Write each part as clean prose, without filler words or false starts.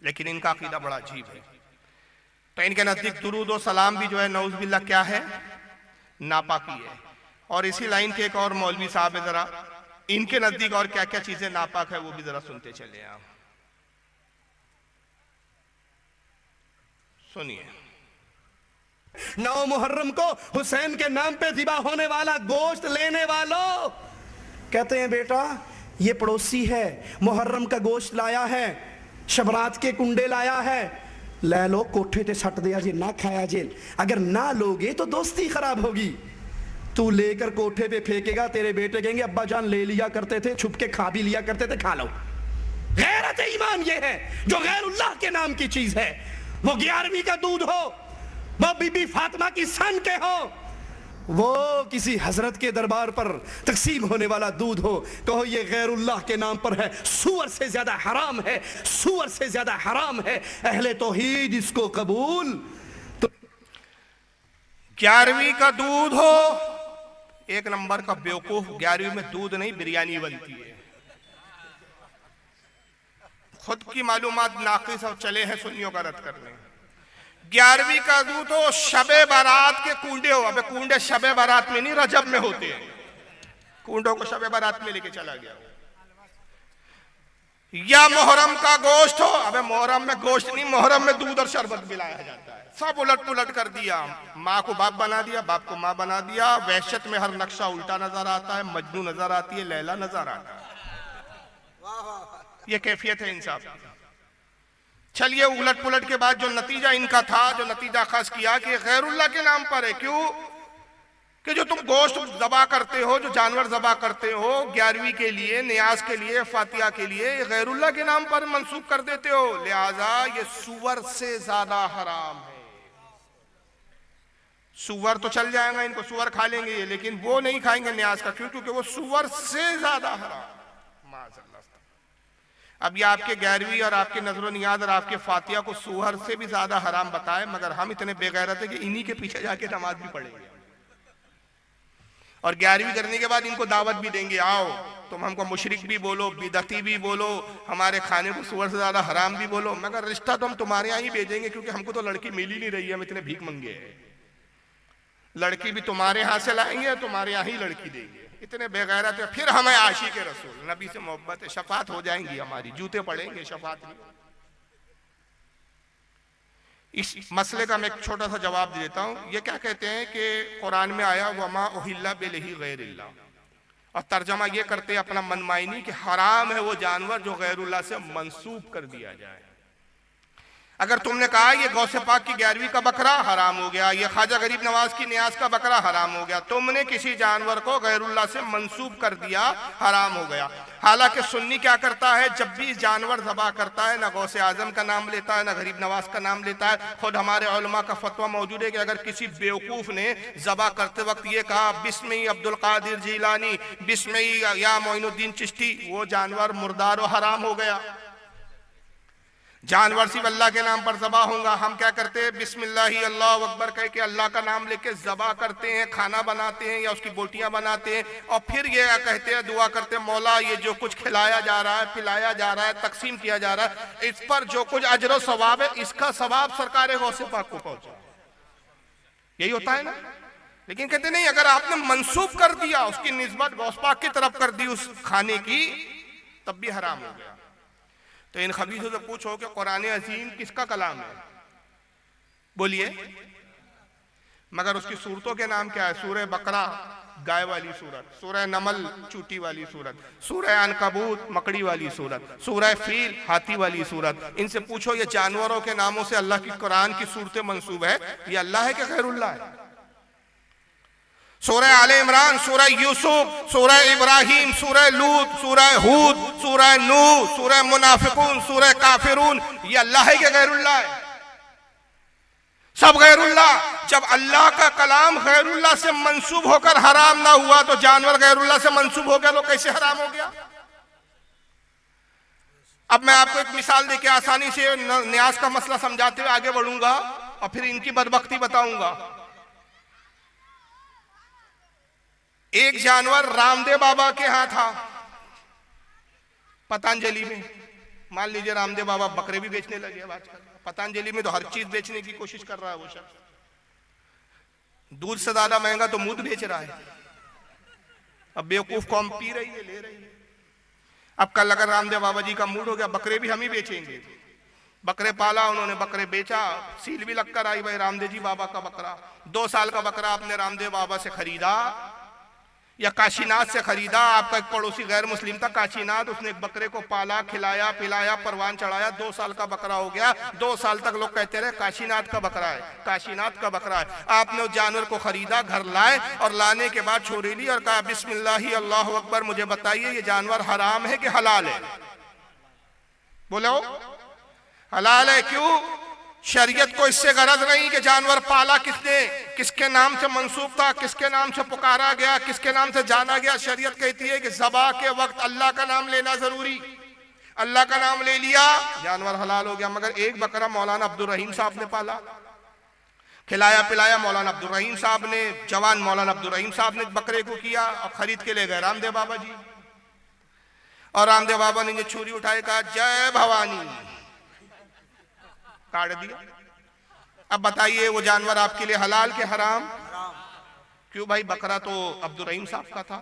लेकिन इनका अकीदा बड़ा अजीब है। तो इनके नजदीक दुरूद और सलाम भी जो है नऊज़ बिल्लाह क्या है, नापाकी है। और इसी लाइन के एक और मौलवी साहब है, जरा इनके नजदीक और क्या क्या चीजें नापाक है वो भी जरा सुनते चले आप। सुनिए। 9 मुहर्रम को हुसैन के नाम पे ज़िबा होने वाला गोश्त लेने वालों, कहते हैं बेटा ये पड़ोसी है, मुहर्रम का गोश्त लाया है, शबरात के कुंडे लाया है, ले लो कोठे ते सट दिया जे, ना खाया जेल। अगर ना लोगे तो दोस्ती खराब होगी। तू लेकर कोठे पे फेंकेगा, तेरे बेटे कहेंगे अब्बा जान ले लिया करते थे, छुप के खा भी लिया करते थे, खा लो। गैरत ईमान ये है जो गैरुल्लाह के नाम की चीज है। वो 11वीं का दूध हो, वो बीबी फातिमा की सन के हो, वो किसी हजरत के दरबार पर तकसीम होने वाला दूध हो, कहो ये गैरुल्लाह के नाम पर है, सूअर से ज्यादा हराम है, सूअर से ज्यादा हराम है। अहले तौहीद इसको कबूल। तो 11वीं का दूध हो, एक नंबर का बेवकूफ। 11वीं में दूध नहीं बिरयानी बनती है। खुद की मालूमात नाकिस और चले हैं सुन्नियों का रद्द करने। 11वीं का दूध हो, शबे बारात के कूंडे हो। अबे कूंडे शबे बारात में नहीं रजब में होते हैं। कूंडों को शबे बारात में लेके चला गया। या मुहर्रम का गोश्त हो। अबे मुहर्रम में गोश्त नहीं, मुहर्रम में दूध और शरबत मिलाया जाता है। सब उलट पुलट कर दिया। माँ को बाप बना दिया, बाप को माँ बना दिया। वहशत में हर नक्शा उल्टा नजर आता है, मजनू नजर आती है, लैला नजर आता है। ये कैफियत है इंसाफ। चलिए उलट पुलट के बाद जो नतीजा इनका था, जो नतीजा खास किया कि गैरुल्लाह के नाम पर है। क्यों कि जो तुम गोश्त ज़बा करते हो, जो जानवर ज़बा करते हो 11वीं के लिए, नियाज के लिए, फातिहा के लिए, ये गैरुल्लाह के नाम पर मंसूब कर देते हो। लिहाजा ये सूअर से ज्यादा हराम है। सूअर तो चल जाएगा, इनको सूअर खा लेंगे ये, लेकिन वो नहीं खाएंगे नियाज का। क्यों? क्योंकि वो सूअर से ज्यादा हराम। अब ये आपके 11वीं और आपके नजर नियाज और आपके फातिहा को सूअर से भी ज्यादा हराम बताए, मगर हम इतने बेगैरत है कि इन्हीं के पीछे जाके नमाज भी पढ़ेंगे। और 11वीं करने के बाद इनको दावत भी देंगे, आओ तुम हमको मुशरिक भी बोलो, बिदअती भी बोलो, हमारे खाने को सूअर से ज्यादा हराम भी बोलो, मगर रिश्ता तो हम तुम्हारे यहाँ ही भेजेंगे, क्योंकि हमको तो लड़की मिल ही नहीं रही है, हम इतने भीख मंगे हैं। लड़की भी तुम्हारे यहाँ से लाएंगे, तुम्हारे यहाँ ही लड़की देंगे। इतने बेगैरत है। फिर हमें आशिक रसूल, नबी से मोहब्बत है, शफात हो जाएंगी हमारी, जूते पड़ेंगे, शफात नहीं। इस मसले का मैं एक छोटा सा जवाब दे देता हूँ। ये क्या कहते हैं कि कुरान में आया वमा उहिल्ला बिलही गैरिल्लाह, और तर्जमा ये करते हैं अपना मनमाइनी कि हराम है वो जानवर जो गैरुल्लाह से मंसूब कर दिया जाए। अगर तुमने कहा ये गौसे पाक की 11वीं का बकरा हराम हो गया, ये ख्वाजा गरीब नवाज की नियाज का बकरा हराम हो गया, तुमने किसी जानवर को गैरुल्लाह से मंसूब कर दिया, हराम हो गया। हालांकि सुन्नी क्या करता है, जब भी जानवर ज़बा करता है ना गौसे आजम का नाम लेता है, ना गरीब नवाज का नाम लेता है। खुद हमारे उलमा का फतवा मौजूद है कि अगर किसी बेवकूफ़ ने ज़बा करते वक्त ये कहा बिस्मी अब्दुल कादिर जिलानी, बिस्मी या मोइनुद्दीन चिश्ती, वो जानवर मुर्दार और हराम हो गया। जानवर सिर्फ अल्लाह के नाम पर ज़बा होगा। हम क्या करते हैं, बिस्मिल्लाह अल्लाह अकबर कह के अल्लाह का नाम लेके ज़बा करते हैं, खाना बनाते हैं या उसकी बोटियां बनाते हैं, और फिर ये कहते हैं, दुआ करते हैं, मौला ये जो कुछ खिलाया जा रहा है, पिलाया जा रहा है, तकसीम किया जा रहा है, इस पर जो कुछ अजर और सवाब है, इसका सवाब सरकार गौसे पाक को पहुंचा। यही होता है ना। लेकिन कहते नहीं, अगर आपने मंसूब कर दिया, उसकी निस्बत गौस पाक की तरफ कर दी उस खाने की, तब भी हराम हो गया। तो इन खबीसों से पूछो कि कुरान अजीम किसका कलाम है, बोलिए। मगर उसकी सूरतों के नाम क्या है? सूरह बकरा गाय वाली सूरत, सूरह नमल चूटी वाली सूरत, सूरह अनकबूत मकड़ी वाली सूरत, सूरह फील हाथी वाली सूरत। इनसे पूछो ये जानवरों के नामों से अल्लाह की कुरान की सूरतें मंसूब है, ये अल्लाह है कि गैरुल्लाह है? सूरह आले इमरान, सूरह यूसुफ, सूरह इब्राहिम, सूरह लूत, सूरह हूद, सूरह नूह, सूरह मुनाफिकून, सूरह काफिरून, ये अल्लाह है कि गैरुल्लाह है? सब गैरुल्लाह। जब अल्लाह का कलाम गैरुल्लाह से मंसूब होकर हराम ना हुआ, तो जानवर गैरुल्लाह से मंसूब हो गया तो कैसे हराम हो गया? अब मैं आपको एक मिसाल देके आसानी से न्यास का मसला समझाते हुए आगे बढ़ूंगा और फिर इनकी बदबख्ती बताऊंगा। एक जानवर रामदेव बाबा के यहां था, पतंजलि में। मान लीजिए रामदेव बाबा बकरे भी बेचने लगे अब आजकल, पतंजलि में तो हर चीज बेचने की कोशिश कर रहा है वो शख्स। दूध से ज्यादा महंगा तो मूत बेच रहा है। अब बेवकूफ कौम पी रही है, ले रही है। अब कल अगर रामदेव बाबा जी का मूड हो गया बकरे भी हम ही बेचेंगे, बकरे पाला उन्होंने, बकरे बेचा, सील भी लगकर आई भाई रामदेव जी बाबा का बकरा। 2 साल का बकरा आपने रामदेव बाबा से खरीदा या काशीनाथ से खरीदा। आपका एक पड़ोसी गैर मुस्लिम था काशीनाथ, उसने एक बकरे को पाला, खिलाया, पिलाया, परवान चढ़ाया, 2 साल का बकरा हो गया। 2 साल तक लोग कहते रहे काशीनाथ का बकरा है, काशीनाथ का बकरा है। आपने उस जानवर को खरीदा, घर लाए और लाने के बाद छोड़ी ली और कहा बिस्मिल्लाह अल्लाहु अकबर, मुझे बताइए ये जानवर हराम है कि हलाल है? बोलो हलाल है। क्यों? शरीयत को इससे गरज नहीं कि जानवर पाला किसने, किसके नाम से मंसूब था, किसके नाम से पुकारा गया, किसके नाम से जाना गया। शरीयत कहती है कि ज़बा के वक्त अल्लाह का नाम लेना जरूरी। अल्लाह का नाम ले लिया, जानवर हलाल हो गया। मगर एक बकरा मौलाना अब्दुल रहीम साहब ने पाला, खिलाया पिलाया मौलाना अब्दुल रहीम साहब ने, जवान मौलाना अब्दुल रहीम साहब ने बकरे को किया और खरीद के ले गए रामदेव बाबा जी। और रामदेव बाबा ने छुरी उठाए, कहा जय भवानी, काट दिया। अब बताइए वो जानवर आपके लिए हलाल के हराम? क्यों भाई? बकरा तो अब्दुल रहीम साहब का था,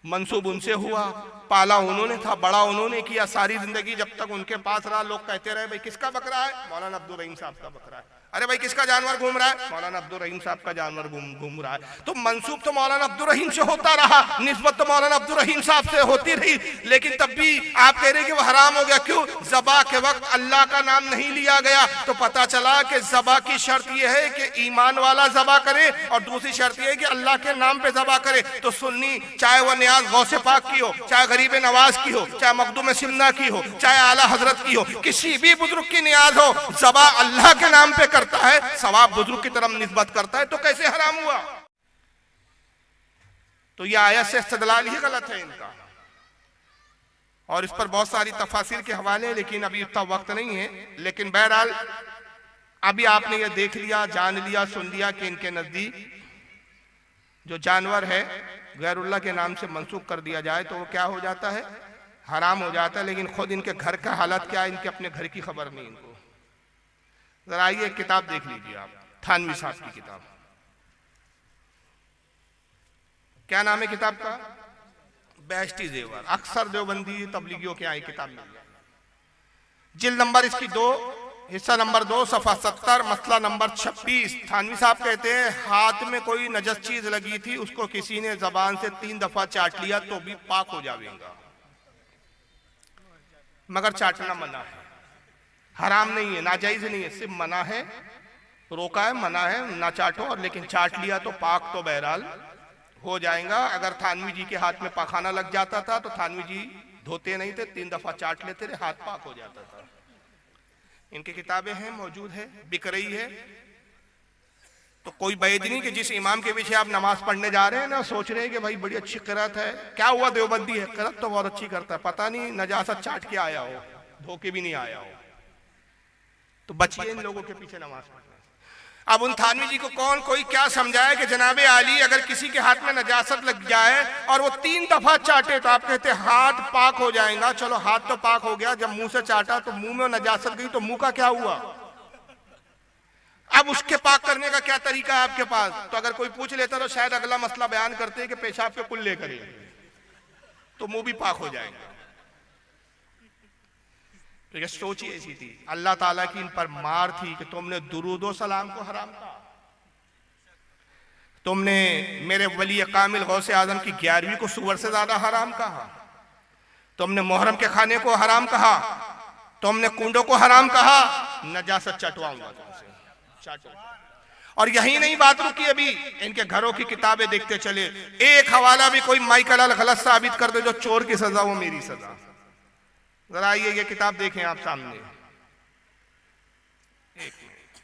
मंसूब उनसे हुआ, पाला उन्होंने था, बड़ा उन्होंने किया सारी जिंदगी। जब तक उनके पास रहा लोग कहते रहे भाई किसका बकरा है? मौलाना अब्दुल रहीम साहब का बकरा है। अरे भाई किसका जानवर घूम रहा है? मौलाना अब्दुल रहीम साहब का जानवर घूम रहा है। तो मंसूब तो मौलाना अब्दुल रहीम से होता रहा, निस्बत तो मौलाना अब्दुल रहीम साहब से होती रही, लेकिन तब भी आप कह रहे कि वो हराम हो गया। क्यों? ज़बा के वक्त अल्लाह का नाम नहीं लिया गया। तो पता चला कि ज़बा की शर्त यह है कि ईमान वाला ज़बा करे और दूसरी शर्त यह है कि अल्लाह के नाम पे ज़बा करे। तो सुन्नी चाहे वह नियाज गौसे पाक की हो, चाहे गरीब नवाज की हो, चाहे मखदूम सिमना की हो, चाहे आला हजरत की हो, किसी भी बुजुर्ग की नियाज हो, ज़बा अल्लाह के नाम पे करता है, सवाब बुजुर्ग की तरफ निस्बत करता है, तो कैसे हराम हुआ? तो यह आयत से इस्तेदलाल ही गलत है इनका। और इस पर बहुत सारी तफासिर के हवाले हैं, लेकिन अभी उतना वक्त नहीं है। लेकिन बहरहाल अभी आपने ये देख लिया, जान लिया, सुन लिया कि इनके नजदीक जो जानवर है गैरुल्लाह के नाम से मंसूब कर दिया जाए तो वो क्या हो जाता है? हराम हो जाता है। लेकिन खुद इनके घर का हालत क्या है, इनके अपने घर की खबर नहीं इनको। जरा आइए किताब देख लीजिए आप, थानवी साहब की किताब। क्या नाम है किताब का? बेहश्ती ज़ेवर। अक्सर देवबंदी तबलीगियों के यहाँ किताब मिल जाए। जिल्द नंबर इसकी 2, हिस्सा नंबर 2, सफ़ा 70, मसला नंबर 26। थानवी साहब कहते हैं हाथ में कोई नजस चीज लगी थी, उसको किसी ने जबान से 3 दफा चाट लिया तो भी पाक हो जाएगा, मगर चाटना मना है, हराम नहीं है, नाजायज नहीं है, सिर्फ मना है, रोका है, मना है, ना चाटो। और लेकिन चाट लिया तो पाक तो बहरहाल हो जाएगा। अगर थानवी जी के हाथ में पाखाना लग जाता था तो थानवी जी धोते नहीं थे, 3 दफा चाट लेते थे, हाथ पाक हो जाता था। इनकी किताबें हैं, मौजूद है, बिक रही है। तो कोई बैद नहीं कि जिस इमाम के पीछे आप नमाज पढ़ने जा रहे हैं ना, सोच रहे हैं कि भाई बड़ी अच्छी किरात है, क्या हुआ देवबंदी है, किरात तो बहुत अच्छी करता है, पता नहीं नजासत चाट के आया हो, धोके भी नहीं आया हो। तो बचिए इन लोगों के पीछे नमाज पढ़ने। अब उन थानवी जी को कौन कोई क्या समझाए कि जनाबे आली अगर किसी के हाथ में नजासत लग जाए और वो 3 दफा चाटे तो आप कहते हाथ पाक हो जाएगा। चलो हाथ तो पाक हो गया, जब मुंह से चाटा तो मुंह में नजासत गई तो मुंह का क्या हुआ? अब उसके पाक करने का क्या तरीका है आपके पास? तो अगर कोई पूछ लेता तो शायद अगला मसला बयान करते हैं कि पेशाब के कुल्ले करें तो मुंह भी पाक हो जाएगा। तो ये सोच ही ऐसी थी, अल्लाह ताला की इन पर मार थी कि तुमने दुरूद व सलाम को हराम कहा, तुमने मेरे वली कामिल गौसे आजम की 11वीं को सुअर से ज्यादा हराम कहा, तुमने मुहर्रम के खाने को हराम कहा, तुमने कुंडों को हराम कहा, नजासत चटवाऊंगा तुमसे, चाटो। और यही नहीं बात रुकी, अभी इनके घरों की किताबें देखते चले। एक हवाला भी कोई माइकल गलत साबित कर दे जो चोर की सजा वो मेरी सजा। जरा आइए ये किताब देखें आप सामने, एक मिनट।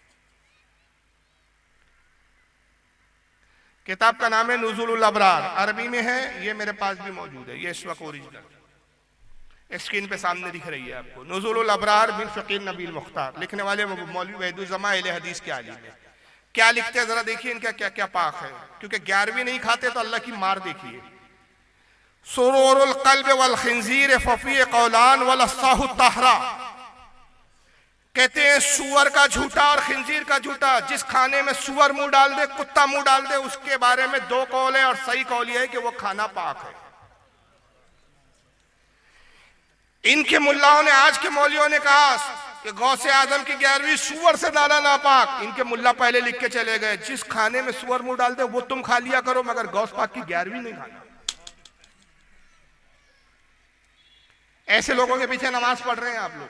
किताब का नाम है नुज़ुलुल अबरार, अरबी में है, ये मेरे पास भी मौजूद है, ये इस वक्त ओरिजिनल स्क्रीन पे सामने दिख रही है आपको। नुज़ुलुल अबरार बिन फ़क़ीह नबील मुख्तार, लिखने वाले मौलवी वहीदुज़्ज़मा अहले हदीस के आलिम है। क्या लिखते हैं जरा देखिए इनका क्या क्या पाक है, क्योंकि 11वीं नहीं खाते तो अल्लाह की मार देखिए। सुरूरुल कल्ब वल खिंजीर फफी कौलान वल अस्साहु तहरा। कहते हैं सुअर का झूठा और खिंजीर का झूठा। जिस खाने में सुअर मुंह डाल दे, कुत्ता मुंह डाल दे, उसके बारे में दो कौल है और सही कौल यह है कि वो खाना पाक है। इनके मुल्लाओं ने, आज के मौलियों ने कहा कि गौसे आजम की 11वीं सुअर से ज्यादा नापाक। इनके मुल्ला पहले लिख के चले गए, जिस खाने में सुअर मुंह डाल दे वो तुम खा लिया करो, मगर गौस पाक की 11वीं नहीं खाना। ऐसे लोगों के पीछे नमाज पढ़ रहे हैं आप लोग।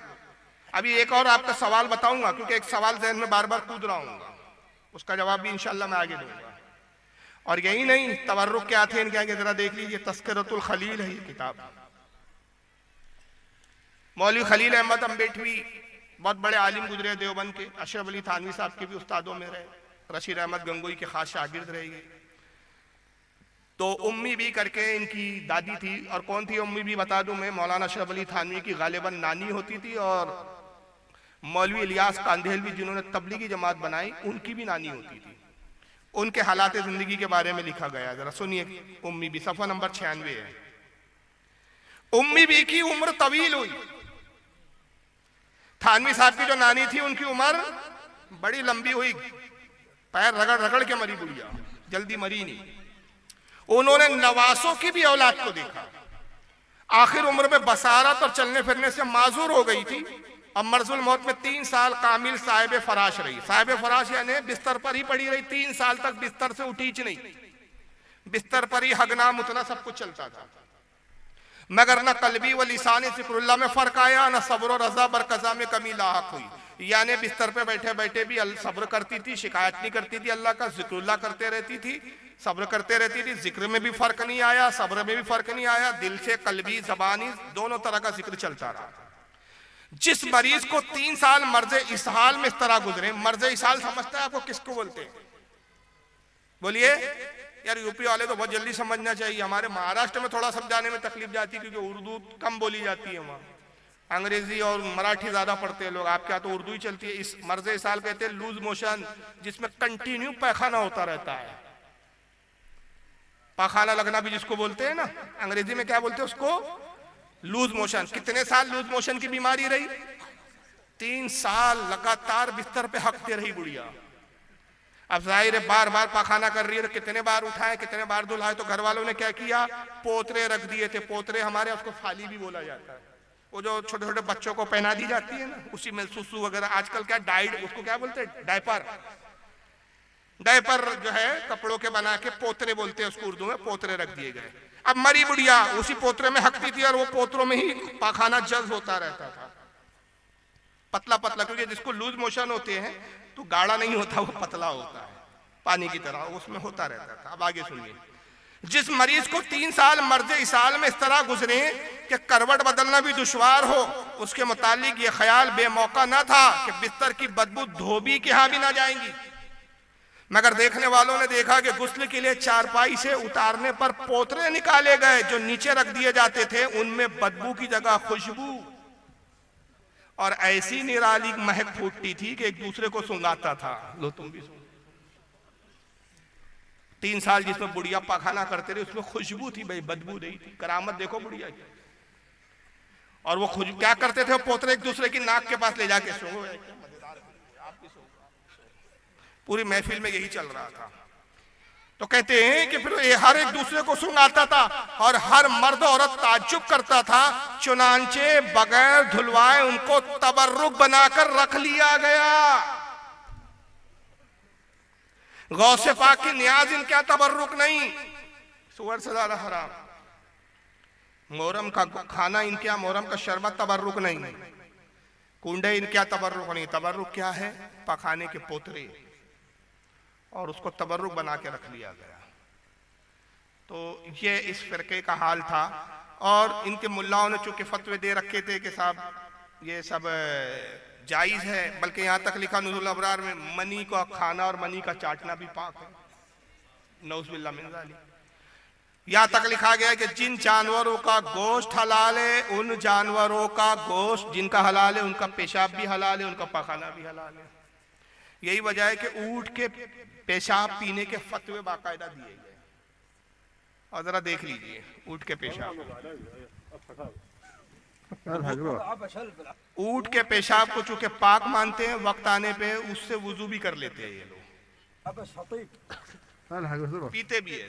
अभी एक और आपका सवाल बताऊंगा, क्योंकि एक सवाल जहन में बार बार कूद रहा हूँ, उसका जवाब भी इंशाल्लाह मैं आगे दूंगा। और यही नहीं, तवर्रुक क्या थे इनके आगे जरा देख लीजिए। तस्किरतुल खलील है ये किताब। मौलवी खलील अहमद अम्बेठवी बहुत बड़े आलिम गुजरे देवबंद के। अशरफ अली थानवी साहब के भी उस्तादों में रहे। रशीद अहमद गंगोई के खास शागिर्द रहेंगे। तो उम्मी भी करके इनकी दादी थी। और कौन थी उम्मी भी बता दूं मैं, मौलाना अशरफ अली थानवी की गालिबन नानी होती थी, और मौलवी इलियास कांधेलवी जिन्होंने तबलीगी जमात बनाई उनकी भी नानी होती थी। उनके हालात जिंदगी के बारे में लिखा गया, जरा सुनिए। उम्मी भी सफा नंबर 96 है। उम्मी भी की उम्र तवील हुई। थानवी साहब की जो नानी थी उनकी उम्र बड़ी लंबी हुई, पैर रगड़ रगड़ के मरी बुढ़िया, जल्दी मरी नहीं। उन्होंने नवासों की भी औलाद को देखा। आखिर उम्र में बसारत और चलने फिरने से माजूर हो गई थी। अब मर्जुल मौत में 3 साल कामिल साहिब फराश रही। साहिब फराश यानी बिस्तर पर ही पड़ी रही। 3 साल तक बिस्तर से उठी नहीं, बिस्तर पर ही हगना मुतना सब कुछ चलता था। मगर न कल्बी व लिसानी जिक्रुल्लाह में फर्क आया, न सब्र और रजा बरकजा में कमी लाहक हुई। यानी बिस्तर पे बैठे बैठे भी सब्र करती थी, शिकायत नहीं करती थी अल्लाह का, जिक्रुल्लाह करते रहती थी, सब्र करते रहती थी। जिक्र में भी फर्क नहीं आया, सब्र में भी फर्क नहीं आया। दिल से कल्बी जबानी दोनों तरह का जिक्र चलता रहा। जिस मरीज को 3 साल मर्ज इसहाल में इस तरह गुजरे, मर्ज इसहाल समझता है आपको किसको बोलते हैं? बोलिए यार, यूपी वाले तो बहुत जल्दी समझना चाहिए। हमारे महाराष्ट्र में थोड़ा समझाने में तकलीफ जाती है, क्योंकि उर्दू कम बोली जाती है वहां। अंग्रेजी और मराठी ज्यादा पढ़ते हैं लोग। आपके यहाँ तो उर्दू ही चलती है। इस मर्ज इसहाल कहते हैं लूज मोशन, जिसमें कंटिन्यू पैखाना होता रहता है। पाखाना लगना भी जिसको बोलते हैं ना, अंग्रेजी में क्या बोलते हैं उसको? Loose motion. कितने साल लूज मोशन की बीमारी रही? 3 साल लगातार बिस्तर पे हकते रही बुढ़िया। अब जाहिर है बार बार पाखाना कर रही है, तो कितने बार उठाए, कितने बार धुलाए। तो घर वालों ने क्या किया, पोतरे रख दिए थे। पोतरे हमारे उसको फाली भी बोला जाता है, वो जो छोटे छोटे बच्चों को पहना दी जाती है ना, उसी में सुसु वगैरह। आजकल क्या डाइड, उसको क्या बोलते हैं? डायपर। डायपर जो है कपड़ों के बना के पोतरे बोलते हैं उसको उर्दू में। पोतरे रख दिए गए। अब मरी बुढ़िया उसी पोतरे में हकती थी, और वो पोतरों में ही पाखाना जज होता रहता था, पतला पतला। क्योंकि जिसको लूज मोशन होते हैं तो गाढ़ा नहीं होता, वो पतला होता है, पानी की तरह, उसमें होता रहता था। अब आगे सुनिए। जिस मरीज को 3 साल मर्ज इसाल में इस तरह गुजरे कि करवट बदलना भी दुश्वार हो, उसके मुतालिक ये ख्याल बेमौका न था कि बिस्तर की बदबू धोबी के यहां भी ना जाएंगी। मगर देखने वालों ने देखा कि गुस्ल के लिए चारपाई से उतारने पर पोतरे निकाले गए जो नीचे रख दिए जाते थे। उनमें बदबू की जगह खुशबू और ऐसी निराली महक फूटती थी कि एक दूसरे को सुंगाता था। लो तुम भी 3 साल जिसमें बुढ़िया पाखाना करते रहे, उसमें खुशबू थी भाई, बदबू नहीं थी। करामत देखो बुढ़िया की। और वो खुशबू क्या करते थे, पोतरे एक दूसरे की नाक के पास ले जाके सो। पूरी महफिल में यही चल रहा था। तो कहते हैं कि फिर ये हर एक दूसरे को सुंगाता था, और हर मर्द औरत ताज्जुब करता था। चुनांचे बगैर धुलवाए उनको तबर्रुक बनाकर रख लिया गया। गौसे पाक की नियाज इनका तबर्रुक नहीं, सुअर से ज्यादा हराम। मोहर्रम का खाना इनके यहाँ, मोहर्रम का शरबत तबर्रुक नहीं, कुंडे इनके यहाँ तबर्रुक नहीं। तबर्रुक क्या है? पखाने के पोतरे, और उसको तबर्रुक बना के रख लिया गया। तो ये इस फिरके का हाल था। और इनके मुल्लाओं ने चूंकि फतवे दे रखे थे कि साहब ये सब जायज है, बल्कि यहाँ तक लिखा नुज़ुल अबरार में मनी का खाना और मनी का चाटना भी पाक है, नौज़ुबिल्लाह मिन ज़ालिक। यहाँ तक लिखा गया है कि जिन जानवरों का गोश्त हलाल है, उन जानवरों का गोश्त जिनका हलाल है, उनका पेशाब भी हलाल है, उनका पखाना भी हलाल है। यही वजह है कि ऊंट के पेशाब पीने के फतवे बाकायदा दिए गए। और जरा देख लीजिए ऊँट के पेशाब, ऊँट के पेशाब को चूंकि पाक मानते हैं, वक्त आने पे उससे वुजू भी कर लेते हैं ये लोग, पीते भी है।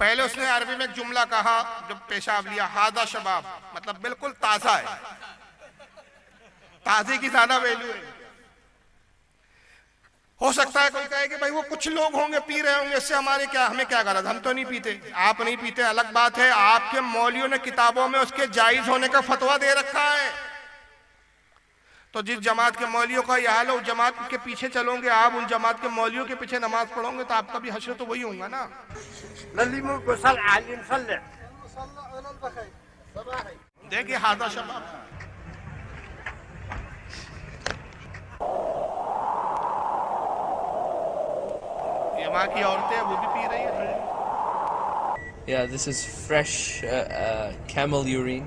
पहले उसने अरबी में एक जुमला कहा जब पेशाब लिया, हादा शबाब, मतलब बिल्कुल ताजा है, ताजे की ज्यादा वैल्यू है। हो सकता है कोई कहे कि भाई वो कुछ लोग होंगे पी रहे होंगे, इससे हमारे क्या, हमें क्या गलत, हम तो नहीं पीते। आप नहीं पीते अलग बात है, आपके मौलवियों ने किताबों में उसके जायज होने का फतवा दे रखा है। तो जिस जमात के मौलवियों का यह हाल है, उस जमात के पीछे चलोगे आप, उन जमात के मौलवियों के पीछे नमाज पढ़ोगे तो आपका भी हश्र तो वही होगा ना। देखिए हादा शबाब, ये वहाँ की औरतें वो भी पी रही है। Yeah, this is fresh camel urine.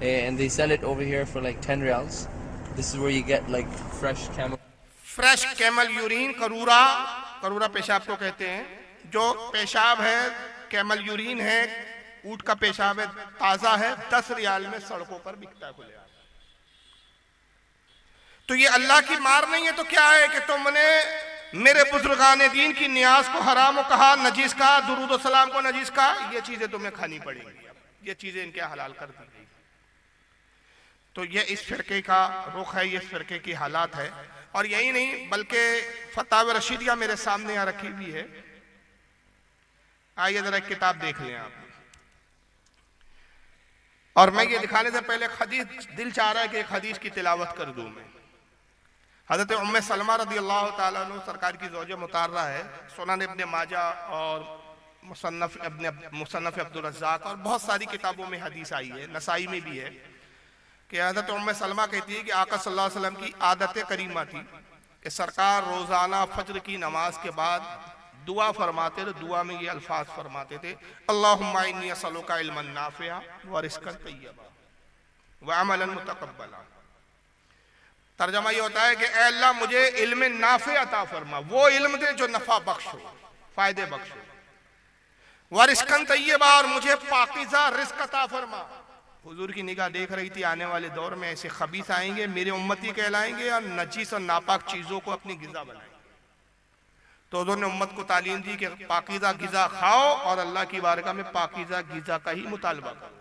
And they sell it over here for like 10 riyals. This is where you get like fresh camel. Fresh camel urine, करूरा, करूरा पेशाब को कहते हैं। जो पेशाब है कैमल यूरिन है, ऊँट का पेशाब है, ताजा है, 10 रियाल में सड़कों पर बिकता है खुले। तो ये अल्लाह की मार नहीं है तो क्या है कि तुमने मेरे बुजुर्गान दीन की नियाज को हराम कहा, नजीस कहा, दुरूद और सलाम को नजीस कहा, ये चीजें तुम्हें खानी पड़ेंगी। ये चीजें इनके हलाल कर दी गई। तो ये इस फिरके का रुख है, ये इस फिरके की हालात है। और यही नहीं बल्कि फतावा रशीदिया मेरे सामने यहाँ रखी हुई है, आइए जरा एक किताब देख लें आप। और मैं ये दिखाने से पहले हदीस दिल चाह रहा है कि एक हदीस की तिलावत कर दूं मैं। हज़रत उम्मे सलमा रदी अल्लाह ताला अन्हा सरकार की ज़ौजा मुतार्रा है, सुनन इब्ने माजा और मुसन्नफ़ अब्दुल रज़्ज़ाक़ और बहुत सारी किताबों में हदीस आई है, नसाई में भी है कि हज़रत उम्मे सलमा कहती है कि आका सल्लल्लाहु अलैहि वसल्लम की आदत करीमा थी कि सरकार रोज़ाना फज्र की नमाज के बाद दुआ फरमाते थे। दुआ में ये अल्फाज फरमाते थे, अल्लाहुम्मा इन्नी असअलुका इल्मन नाफ़िअ व रिज़्क़न तय्यबा व अमलन मुतक़ब्बला। तर्जमा ये होता है कि ऐ अल्लाह मुझे इल्म नाफ़े अता फरमा, वो इल्म दे जो नफा बख्श हो, फायदे बख्श हो। व रिज़्क़न तय्यबा, और मुझे पाकीज़ा रिज़्क़ अता फरमा। हुजूर की निगाह देख रही थी आने वाले दौर में ऐसे खबीस आएंगे, मेरे उम्मती कहलाएंगे और नजीस और नापाक चीजों को अपनी गिज़ा बनाएंगे। तो उन्होंने उम्मत को तालीम दी कि पाकीज़ा गिज़ा खाओ और अल्लाह की बारगाह में पाकीज़ा गिज़ा का ही मुतालबा करो।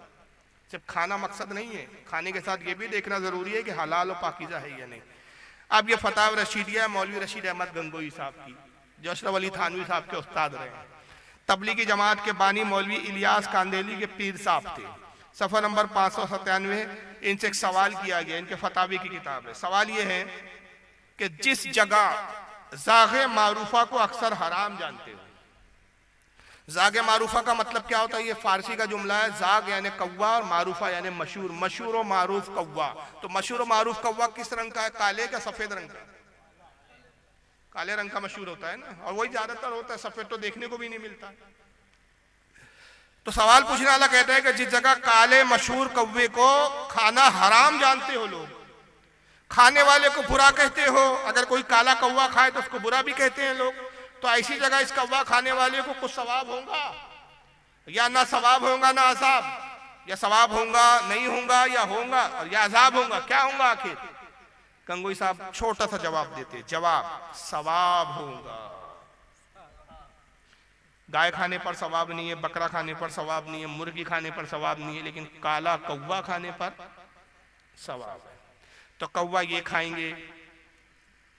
सिर्फ खाना मकसद नहीं है, खाने के साथ ये भी देखना जरूरी है कि हलाल और पाकीज़ा है या नहीं। अब ये फतावा रशीदिया मौलवी रशीद अहमद गंगोई साहब की, जो अशरफ अली थानवी साहब के उस्ताद रहे हैं। तबलीगी जमात के बानी मौलवी इलियास कांदेली के पीर साहब थे। सफ़र नंबर 597, इनसे एक सवाल किया गया, इनके फतावे की किताब है। सवाल ये है कि जिस जगह ज़ागे मारूफा को अक्सर हराम जानते हो, ज़ागे मारूफा का मतलब क्या होता है? ये फारसी का जुमला है, ज़ाग यानी कौवा और मारूफा यानी मशहूर, मशहूर और मारूफ कौवा। तो मशहूर और मारूफ कौवा किस रंग का है? काले का सफेद रंग का? काले रंग का मशहूर होता है ना, और वही ज्यादातर होता है, सफेद तो देखने को भी नहीं मिलता। तो सवाल पूछने वाला कहता है कि जिस जगह काले मशहूर कौवे को खाना हराम जानते हो लोग, खाने वाले को बुरा कहते हो, अगर कोई काला कौवा खाए तो उसको बुरा भी कहते हैं लोग, तो ऐसी जगह इस कौवा खाने वाले को कुछ सवाब होगा या ना सवाब होगा ना अजाब, या सवाब होगा नहीं होगा या होगा, और या अजाब होगा, क्या होगा आखिर? गंगोई साहब छोटा सा जवाब देते, जवाब सवाब होगा। गाय खाने पर सवाब नहीं है, बकरा खाने पर सवाब नहीं है, मुर्गी खाने पर सवाब नहीं है, लेकिन काला कौवा खाने पर सवाब है। तो कौवा ये खाएंगे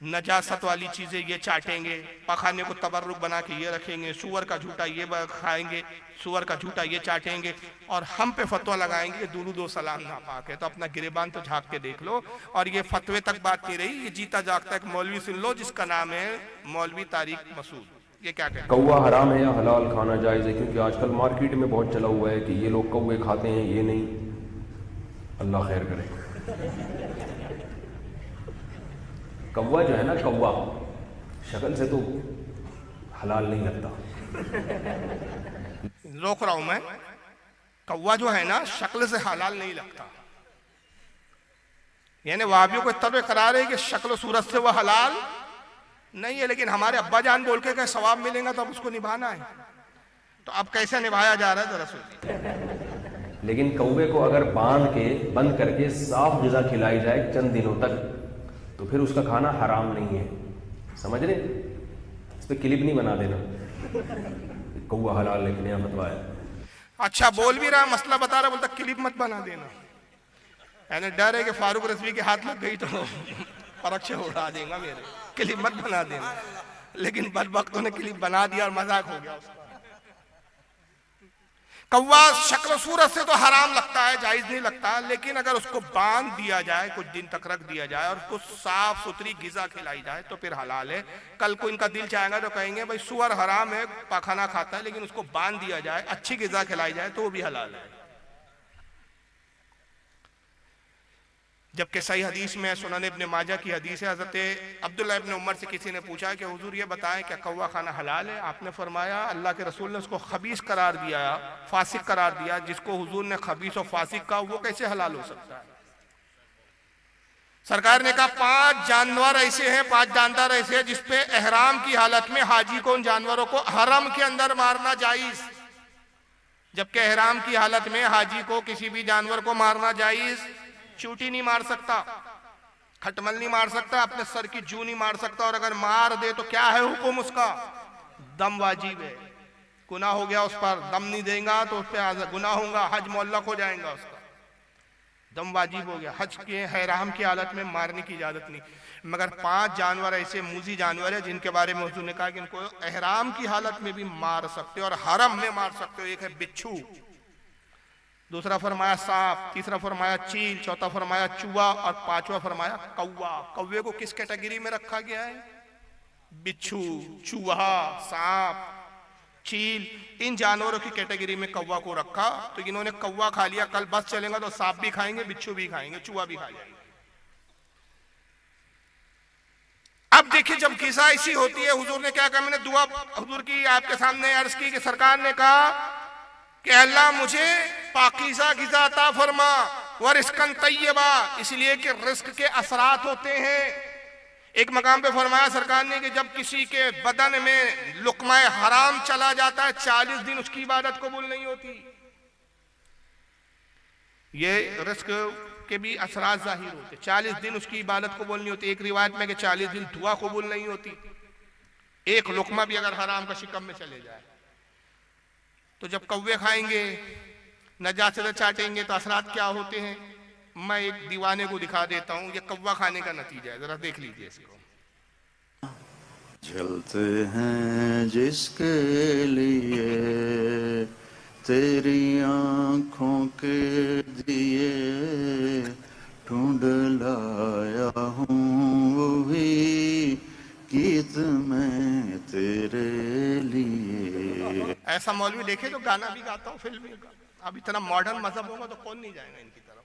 नजासत वाली चीजें ये चाटेंगे, पखाने को तबर्रुक बना के ये रखेंगे, सुअर का झूठा ये खाएंगे, सुअर का झूठा ये चाटेंगे, और हम पे फतवा लगाएंगे कि दुरूद व सलाम नापाक है। तो अपना गिरेबान तो झांक के देख लो। और ये फतवे तक बात नहीं रही, ये जीता जागता एक मौलवी सुन लो जिसका नाम है मौलवी तारिक मसूद। ये क्या कहते हैं? कौवा हराम है या हलाल खाना जायज़ है? क्योंकि आजकल मार्केट में बहुत चला हुआ है कि ये लोग कौवे खाते हैं, ये नहीं। अल्लाह खैर करे। कौवा जो है ना, कौवा शक्ल से तो हलाल नहीं लगता। रोक रहा हूं मैं, कौवा जो है ना शक्ल से हलाल नहीं लगता। यानी वहाबियों को इतना करार है कि शक्ल सूरत से वह हलाल नहीं है, लेकिन हमारे अब्बा जान बोल के सवाब मिलेगा तो अब उसको निभाना है। तो अब कैसे निभाया जा रहा है जरा सोचिए। लेकिन कौवे को अगर बंद करके साफ ग़िज़ा खिलाई जाए चंद दिनों तक, तो फिर उसका खाना हराम नहीं है। समझ रहे? इस पे क्लिप नहीं बना देना कौवा हलाल लेकिन यहाँ बतवाया। अच्छा बोल भी रहा, मसला बता रहा, बोलता क्लिप मत बना देना। यानी डर है कि फारूक रज़वी के हाथ लग गई तो परख से उड़ा देगा मेरे, क्लिप मत बना देना। लेकिन बदबख्तों ने क्लिप बना दिया और मजाक हो गया उसका। कौवा शक्ल सूरत से तो हराम लगता है, जायज नहीं लगता, लेकिन अगर उसको बांध दिया जाए, कुछ दिन तक रख दिया जाए और कुछ साफ सुथरी ग़िज़ा खिलाई जाए तो फिर हलाल है। कल को इनका दिल चाहेगा तो कहेंगे भाई सुअर हराम है, पाखाना खाता है, लेकिन उसको बांध दिया जाए, अच्छी ग़िज़ा खिलाई जाए तो वो भी हलाल है। जबकि सही हदीस में सुनन इब्न माजा की हदीस है, हज़रत अब्दुल्लाह इब्न उमर से किसी ने पूछा कि हुजूर ये बताएं क्या कौवा खाना हलाल है? आपने फरमाया अल्लाह के रसूल ने उसको खबीस करार दिया, फासिक करार दिया। जिसको हुजूर ने खबीस और फासिक कहा वो कैसे हलाल हो सकता है? सरकार ने कहा 5 जानवर ऐसे हैं, 5 जानदार ऐसे हैं जिसपे एहराम की हालत में हाजी को उन जानवरों को हरम के अंदर मारना जायज, जबकि एहराम की हालत में हाजी को किसी भी जानवर को मारना जायज। चूटी नहीं मार सकता, खटमल नहीं मार सकता, अपने सर की जू नहीं मार सकता, और अगर मार दे तो क्या है हुक्म उसका? दम वाजिब है। गुनाह हो गया उस पर, दम नहीं देगा तो उस पर गुनाह होगा, हज मुअल्लक हो जाएगा उसका, दम वाजिब हो गया। हज के एहराम की हालत में मारने की इजाजत नहीं। मगर 5 जानवर ऐसे मूजी जानवर है जिनके बारे में हुजूर ने कहा कि इनको एहराम की हालत में भी मार सकते हो और हरम में मार सकते हो। एक है बिच्छू, दूसरा फरमाया सांप, तीसरा फरमाया चील, चौथा फरमाया चूहा और 5वां फरमाया कौवा। कौवे को किस कैटेगरी में रखा गया है? बिच्छू, चूहा, सांप, चील, इन जानवरों की कैटेगरी में कौवा को रखा। तो इन्होंने कौवा खा लिया, कल बस चलेगा तो सांप भी खाएंगे, बिच्छू भी खाएंगे, चूहा भी खा जाएंगे। अब देखिए जब ग़िज़ा ऐसी होती है, हुजूर ने क्या कहा? मैंने दुआ हुजूर की आपके सामने अर्ज की कि सरकार ने कहा कि अल्लाह मुझे पाकीज़ा ग़िज़ा अता फरमा व रिज़्क़न तय्यबा, इसलिए कि रिज़्क़ के असरात होते हैं। एक मकाम पे फरमाया सरकार ने कि जब किसी के बदन में लुक़मा हराम चला जाता है 40 दिन उसकी इबादत कबूल नहीं होती। ये रिज़्क़ के भी असरात ज़ाहिर होते, 40 दिन उसकी इबादत कबूल नहीं होती। एक रिवायत में कि 40 दिन दुआ कबूल नहीं होती, एक लुक़मा भी अगर हराम का शिकम में चले जाए। तो जब कौवे खाएंगे, नजासत चाटेंगे तो असरात क्या होते हैं? मैं एक दीवाने को दिखा देता हूं, ये कौवा खाने का नतीजा है, जरा देख लीजिए इसको। जलते हैं जिसके लिए तेरी आंखों के दिए, ढूंढ लाया हूँ वही गीत मैं तेरे लिए। ऐसा मौलवी देखे जो गाना भी गाता हूँ, फिल्म भी। अब इतना मॉडर्न मजहब होगा तो कौन नहीं जाएगा इनकी तरफ?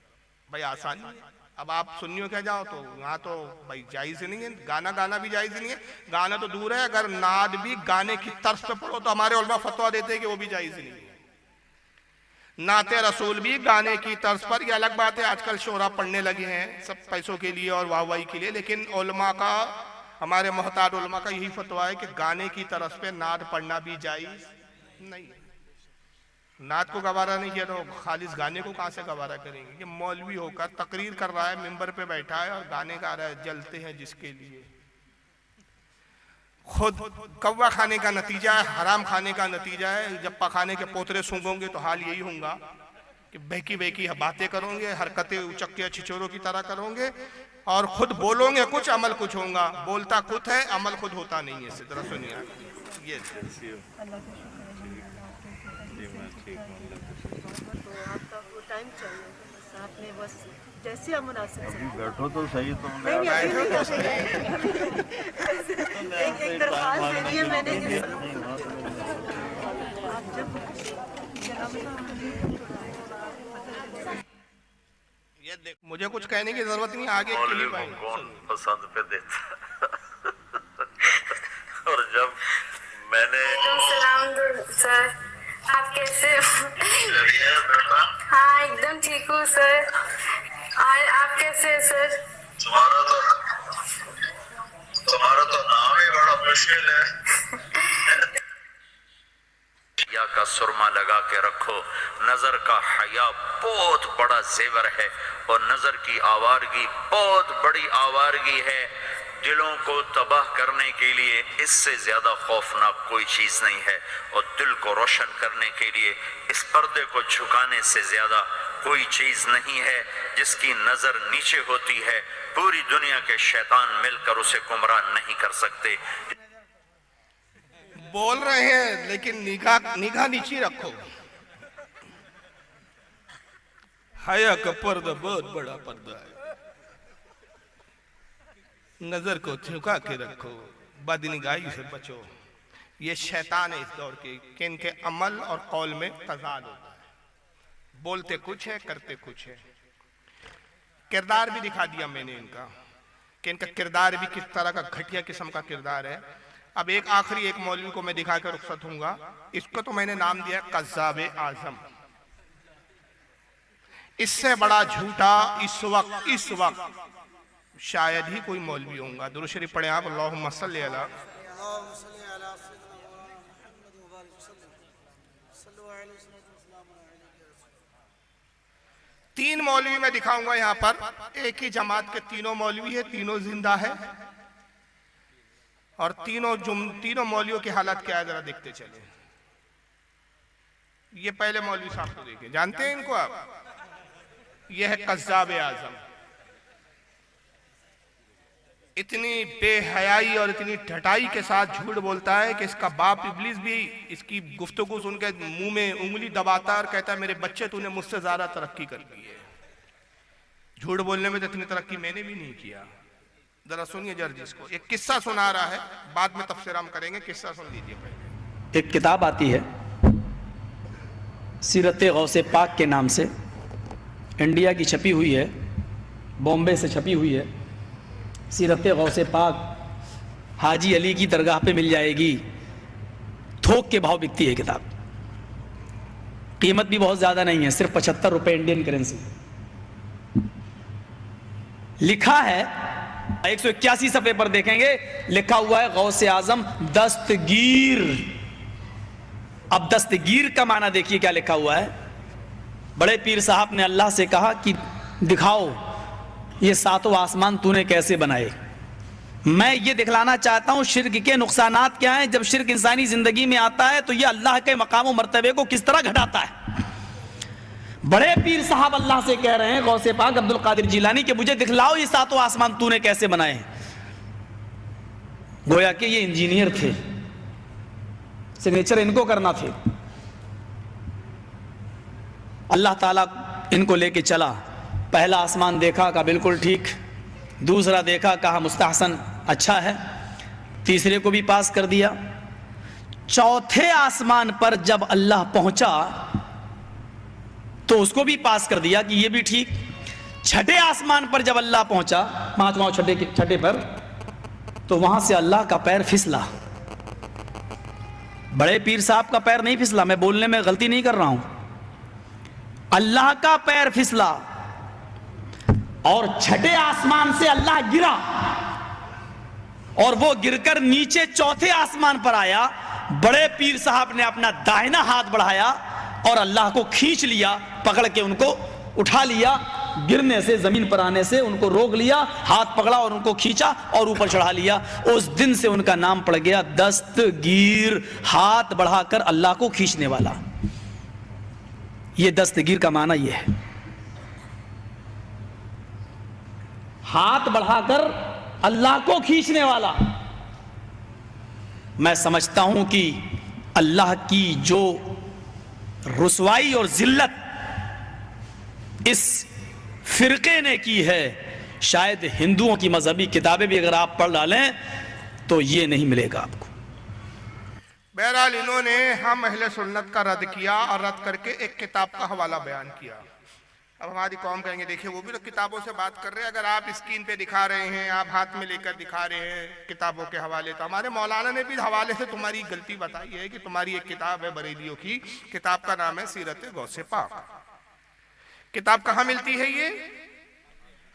भाई आसानी है। अब आप सुन्नियों क्या जाओ तो यहाँ तो भाई जायज नहीं है, गाना भी जायज नहीं है। गाना तो दूर है, अगर नाद भी गाने की तर्ज पे पढ़ो तो हमारे उलमा फतवा देते हैं कि वो भी जायज नहीं है। नाते रसूल भी गाने की तर्ज पर, ये अलग बात है आजकल शोहरा पढ़ने लगे हैं सब पैसों के लिए और वाहवाही के लिए, लेकिन उलमा का, हमारे मोहताज उलमा का यही फतवा है कि गाने की तर्ज पे नाद पढ़ना भी जायज नहीं। नात को गवारा नहीं किया तो खालिस गाने को कहां से गवारा करेंगे? ये मौलवी होकर तकरीर कर रहा है, मिंबर पे बैठा है और गाने गा रहा है, जलते हैं जिसके लिए। खुद कौवा खाने का नतीजा है, हराम खाने का नतीजा है। जब पखाने के पोतरे सूंघोगे तो हाल यही होगा कि बहकी बहकी बातें करोगे, हरकतें उचक्के छिचोरों की तरह करोगे। और खुद बोलोगे कुछ, अमल कुछ होगा। बोलता खुद है, अमल खुद होता नहीं है। जरा सुनिए ये। आपका वो टाइम चाहिए, बस आपने बस जैसे आप मुनासिब समझें। बैठो तो सही तुमने। नहीं, अभी नहीं कर सकते। एक दरख्वास्त दे दी है मैंने कि आप जब ये देख, मुझे कुछ कहने की जरूरत नहीं, आगे मौलवी को कौन पसंद पे देता और जब मैंने सलाम सर, आप कैसे हो? हाँ एकदम ठीक हूँ सर। और आप कैसे हैं सर? तुम्हारा तो नाम ही बड़ा मुश्किल है। या का सुरमा लगा के रखो। नजर का हया बहुत बड़ा जेवर है और नजर की आवारगी बहुत बड़ी आवारगी है। दिलों को तबाह करने के लिए इससे ज्यादा खौफनाक कोई चीज नहीं है और दिल को रोशन करने के लिए इस पर्दे को झुकाने से ज्यादा कोई चीज नहीं है। जिसकी नजर नीचे होती है, पूरी दुनिया के शैतान मिलकर उसे गुमराह नहीं कर सकते। बोल रहे हैं लेकिन निगाह नीचे रखो। हया का पर्दा बहुत बड़ा पर्दा है, नजर को झुका के रखो, बदनिगाही से बचो। ये शैतान है इस दौर के, कि इनके अमल और कौल में तजाद होता है। बोलते कुछ है, करते कुछ है। किरदार भी दिखा दिया मैंने इनका, कि इनका किरदार भी किस तरह का घटिया किस्म का किरदार है। अब एक आखिरी एक मौलवी को मैं दिखाकर रुखसत हूंगा। इसको तो मैंने नाम दिया कज़्ज़ाबे आज़म। इससे बड़ा झूठा इस वक्त शायद ही कोई मौलवी होगा। दुरूद शरीफ पढ़े आप, अल्लाहुम्मा सल्ली अला। तीन मौलवी मैं दिखाऊंगा यहाँ पर। एक ही जमात के तीनों मौलवी है, तीनों जिंदा है और तीनों मौलवियों की हालत क्या है जरा देखते चले। ये पहले मौलवी साहब को देखें, जानते हैं इनको आप? यह है कज़्ज़ाबे आज़म। इतनी बेहयाई और इतनी ढटाई के साथ झूठ बोलता है कि इसका बाप इब्लीस भी इसकी गुफ्तगू सुन के मुंह में उंगली दबाता और कहता है मेरे बच्चे तूने मुझसे ज्यादा तरक्की कर ली है। झूठ बोलने में तो इतनी तरक्की मैंने भी नहीं किया। जरा सुनिए जर्जिस को, एक किस्सा सुना रहा है, बाद में तफसीर हम करेंगे। किस्सा सुन लीजिए पहले। एक किताब आती है सीरत गौसे पाक के नाम से, इंडिया की छपी हुई है, बॉम्बे से छपी हुई है। सीरत गौसे पाक हाजी अली की दरगाह पे मिल जाएगी, थोक के भाव बिकती है किताब। कीमत भी बहुत ज़्यादा नहीं है, सिर्फ 75 रुपये इंडियन करेंसी। लिखा है 181 सफ़े पर देखेंगे, लिखा हुआ है गौसे आजम दस्तगीर। अब दस्तगीर का माना देखिए क्या लिखा हुआ है। बड़े पीर साहब ने अल्लाह से कहा कि दिखाओ ये सातों आसमान तूने कैसे बनाए। मैं ये दिखलाना चाहता हूं शिर्क के नुकसानात क्या हैं। जब शिर्क इंसानी जिंदगी में आता है तो ये अल्लाह के मकाम और मर्तबे को किस तरह घटाता है। बड़े पीर साहब अल्लाह से कह रहे हैं, गौसे पाक अब्दुल कादिर जिलानी, के मुझे दिखलाओ ये सातों आसमान तूने कैसे बनाए। गोया कि ये इंजीनियर थे, सिग्नेचर इनको करना थे। अल्लाह ताला इनको लेके चला। पहला आसमान देखा, कहा बिल्कुल ठीक। दूसरा देखा, कहा मुस्तहसन, अच्छा है। तीसरे को भी पास कर दिया। चौथे आसमान पर जब अल्लाह पहुंचा तो उसको भी पास कर दिया कि ये भी ठीक। छठे आसमान पर जब अल्लाह पहुंचा, पांचवां छठे पर, तो वहां से अल्लाह का पैर फिसला। बड़े पीर साहब का पैर नहीं फिसला, मैं बोलने में गलती नहीं कर रहा हूं। अल्लाह का पैर फिसला और छठे आसमान से अल्लाह गिरा और वो गिरकर नीचे चौथे आसमान पर आया। बड़े पीर साहब ने अपना दाहिना हाथ बढ़ाया और अल्लाह को खींच लिया, पकड़ के उनको उठा लिया। गिरने से, जमीन पर आने से उनको रोक लिया, हाथ पकड़ा और उनको खींचा और ऊपर चढ़ा लिया। उस दिन से उनका नाम पड़ गया दस्तगीर, हाथ बढ़ाकर अल्लाह को खींचने वाला। ये दस्तगीर का माना ये है। हाथ बढ़ाकर अल्लाह को खींचने वाला। मैं समझता हूं कि अल्लाह की जो रुसवाई और जिल्लत इस फिरके ने की है, शायद हिंदुओं की मजहबी किताबें भी अगर आप पढ़ डालें तो ये नहीं मिलेगा आपको। बहरहाल इन्होंने हम अहले सुन्नत का रद्द किया और रद्द करके एक किताब का हवाला बयान किया। अब हमारी कौम कहेंगे देखिए वो भी तो किताबों से बात कर रहे हैं, अगर आप स्क्रीन पे दिखा रहे हैं, आप हाथ में लेकर दिखा रहे हैं किताबों के हवाले, तो हमारे मौलाना ने भी हवाले से तुम्हारी गलती बताई है कि तुम्हारी एक किताब है बरेलियों की, किताब का नाम है सीरत गौसे पाक। किताब कहाँ मिलती है? ये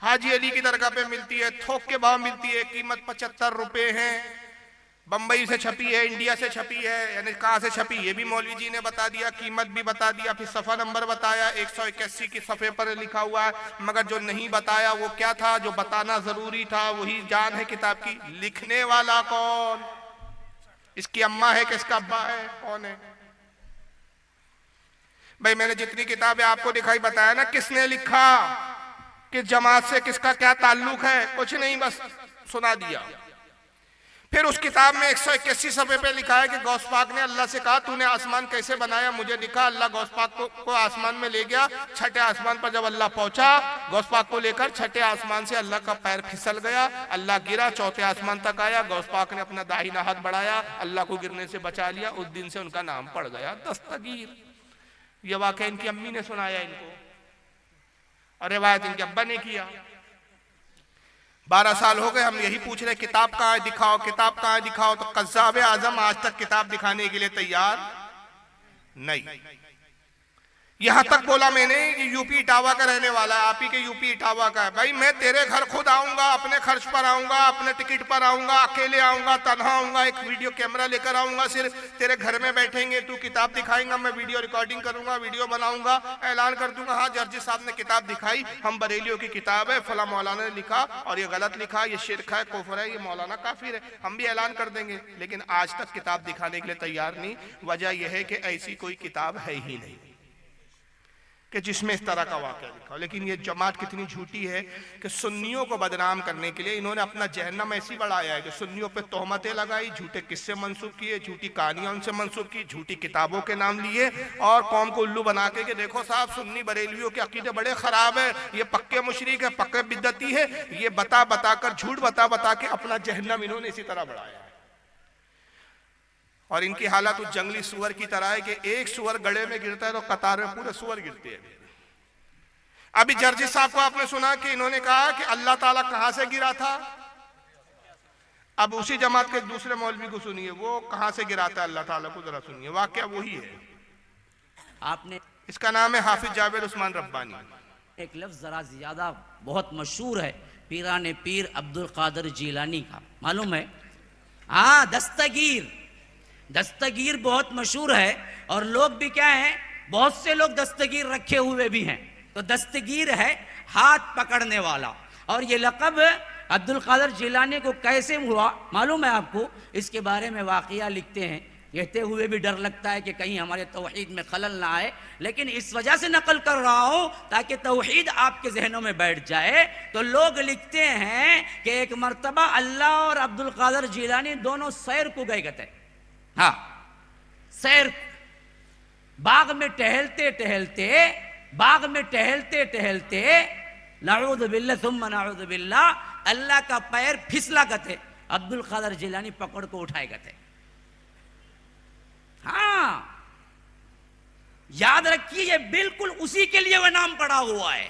हाजी अली की दरगाह पे मिलती है, थोक के भाव मिलती है, कीमत 75 रुपए है। बंबई से छपी है, इंडिया से छपी है, यानी कहाँ से छपी ये भी मौलवी जी ने बता दिया, कीमत भी बता दिया, फिर सफ़ा नंबर बताया, 181 की सफ़े पर लिखा हुआ है। मगर जो नहीं बताया वो क्या था, जो बताना जरूरी था वही जान है किताब की। लिखने वाला कौन? इसकी अम्मा है कि इसका अब्बा है? कौन है भाई? मैंने जितनी किताबें आपको दिखाई बताया ना, किसने लिखा, किस जमात से, किसका क्या ताल्लुक है, कुछ नहीं, बस सुना दिया। फिर उस किताब में 181 सफ़े पे लिखा है कि गौस पाक ने अल्लाह से कहा तूने आसमान कैसे बनाया मुझे दिखा। अल्लाह गौस पाक को आसमान में ले गया। छठे आसमान पर जब अल्लाह पहुंचा गौस पाक को लेकर, छठे आसमान से अल्लाह का पैर फिसल गया, अल्लाह गिरा, चौथे आसमान तक आया, गौस पाक ने अपना दाहिना हाथ बढ़ाया, अल्लाह को गिरने से बचा लिया। उस दिन से उनका नाम पड़ गया दस्तगीर। यह वाकया इनकी अम्मी ने सुनाया इनको और रिवायत इनके अब्बा ने किया। 12 साल हो गए हम यही पूछ रहे किताब कहाँ है, दिखाओ, किताब कहाँ है, दिखाओ। तो कज़्ज़ाब आज़म आज तक किताब दिखाने के लिए तैयार नहीं। यहां तक बोला मैंने कि यूपी इटावा का रहने वाला है, आप ही के यूपी इटावा का है। भाई मैं तेरे घर खुद आऊंगा, अपने खर्च पर आऊंगा, अपने टिकट पर आऊंगा, अकेले आऊंगा, तन्हा आऊंगा, एक वीडियो कैमरा लेकर आऊंगा, सिर्फ तेरे घर में बैठेंगे, तू किताब दिखाएंगा, मैं वीडियो रिकॉर्डिंग करूंगा, वीडियो बनाऊंगा, ऐलान कर दूंगा हाँ जर्जी साहब ने किताब दिखाई, हम बरेलियों की किताब है, फला मौलाना ने लिखा और ये गलत लिखा, ये शिरक है, कुफ्र है, ये मौलाना काफिर है, हम भी ऐलान कर देंगे। लेकिन आज तक किताब दिखाने के लिए तैयार नहीं। वजह यह है कि ऐसी कोई किताब है ही नहीं कि जिसमें इस तरह का वाक़या लिखा। लेकिन ये जमात कितनी झूठी है कि सुन्नियों को बदनाम करने के लिए इन्होंने अपना जहन्नम ऐसी बढ़ाया है कि सुन्नियों पे तोहमतें लगाई, झूठे किस्से मंसूब किए, झूठी कहानियां उनसे मंसूब की, झूठी किताबों के नाम लिए और कौम को उल्लू बना के कि देखो साहब सुन्नी बरेलियों के अकीदे बड़े खराब है, ये पक्के मुशरिक है, पक्के बिद्दती है। ये बता बता कर, झूठ बता बता के अपना जहन्नम इन्होंने इसी तरह बढ़ाया है। और इनकी हालत उस जंगली सुअर की तरह है कि एक सुअर गड़े में गिरता है तो कतार में पूरे सुअर गिरते हैं। अभी जर्जी साहब को आपने सुना कि इन्होंने कहा कि अल्लाह ताला कहां से गिरा था। अब उसी जमात के दूसरे मौलवी को सुनिए, वो कहां से गिराता है अल्लाह ताला को, जरा सुनिए, वाकया वही है। आपने इसका नाम है हाफिज जावेद उस्मान रब्बानी। एक लफ्ज जरा ज्यादा बहुत मशहूर है, पीराने पीर अब्दुल कादिर जीलानी का, मालूम है? हाँ, दस्तगीर। दस्तगीर बहुत मशहूर है और लोग भी क्या हैं, बहुत से लोग दस्तगीर रखे हुए भी हैं। तो दस्तगीर है हाथ पकड़ने वाला। और ये लक़ब अब्दुल कादिर जिलानी को कैसे हुआ मालूम है आपको? इसके बारे में वाक़िया लिखते हैं, कहते हुए भी डर लगता है कि कहीं हमारे तौहीद में खलल ना आए, लेकिन इस वजह से नकल कर रहा हूं ताकि तौहीद आपके जहनों में बैठ जाए। तो लोग लिखते हैं कि एक मर्तबा अल्लाह और अब्दुल कादिर जिलानी दोनों सैर को गए थे। हाँ, सैर, बाग में टहलते टहलते, बाग में टहलते टहलते, नऊज़ु बिल्लाह सुम्मा नऊज़ु बिल्लाह, अल्लाह का पैर फिसला गए, अब्दुल कादिर जिलानी पकड़ को उठाए गए। हाँ, याद रखिए, ये बिल्कुल उसी के लिए वह नाम पड़ा हुआ है।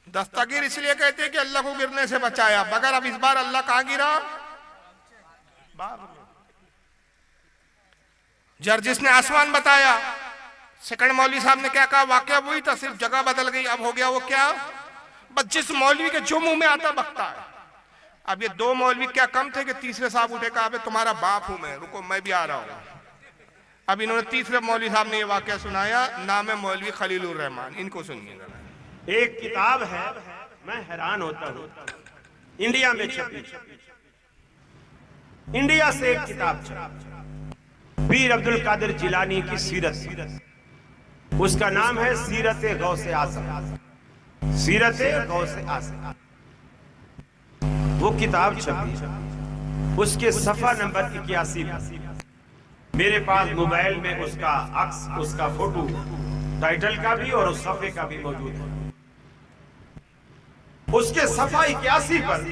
दस्तगीर इसलिए कहते हैं कि अल्लाह को गिरने से बचाया, मगर अब इस बार अल्लाह कहां गिरा? बाग में। जर्जिस ने आसमान बताया, सेकंड मौलवी साहब ने क्या कहा? वाकया वही था, सिर्फ जगह बदल गई। अब हो गया वो क्या? बस जिस मौलवी के जो मुंह में आता बकता है। अब ये दो मौलवी क्या कम थे कि तीसरे साहब उठे, कहा तुम्हारा बाप हूं मैं, रुको मैं भी आ रहा हूं। अब इन्होंने तीसरे मौलवी साहब ने ये वाकया सुनाया, नाम है मौलवी खलीलुर रहमान। इनको सुनिएगा। एक किताब है, मैं हैरान होता हूं, इंडिया में छपी, इंडिया से एक किताब छपी, पीर अब्दुल कादिर जिलानी की सीरत। उसका नाम है सीरत गौसे आज़म। सीरत गौसे आज़म। वो किताब छपी, उसके सफा नंबर 81 मेरे पास मोबाइल में उसका अक्स, उसका फोटो, टाइटल का भी और उस सफे का भी मौजूद है। उसके सफा 81 पर